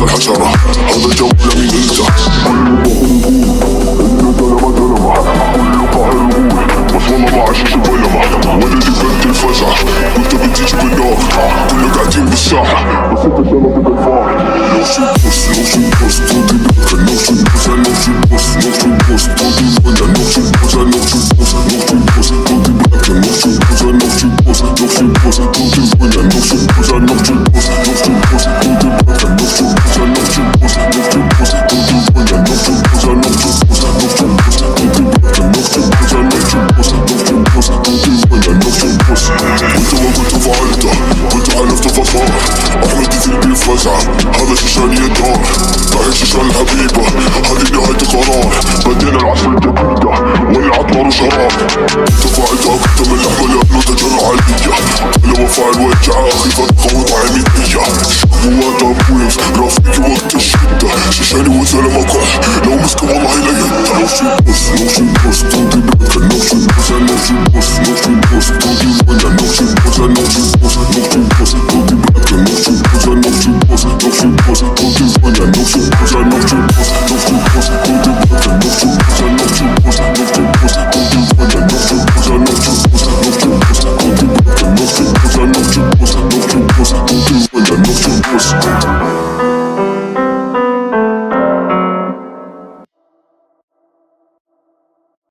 الحشرة هذا الجو لمين انت كل قاهر الغول بس والله ما عشش بولمة ولدي بنت الفزع وانت بتجيش بالنار كلنا قاعدين بالساحة بس انت شلبي بالفار No shit boss, no shit boss, تودي بلدك No shit boss, no shit boss, no shit boss, تودي الولا No shit boss, no shit boss, no shit boss, تودي بلدك No shit boss, no shit boss, no shit boss, تودي الولا No shit boss, no shit boss, no shit boss, تودي بلدك No shit boss, no shit boss, no shit boss, تودي الولا No shit boss, no shit boss, no shit boss, تودي بلدك No shit boss, no shit boss, no shit boss, تودي الولا No shit boss وانت ما كنت فعلته كنت حلفت فصار احمدي في البيت فزع هذا شيشان يدار تعيش شيشان الحبيبة هذه نهاية القرار بدينا العصر الجديدة ولعت نار شراب تفاعلتها كنت من لحمة لأنه تجرع عليا لو افعل وجع اخي فتقوض عيني بيا شهوات ابويف رافيقي وقت الشدة شيشاني وزلمة كح لو مسك والله لا يد No shit boss, no shit boss, تودي بلدك No shit boss, no shit boss, no shit boss, تودي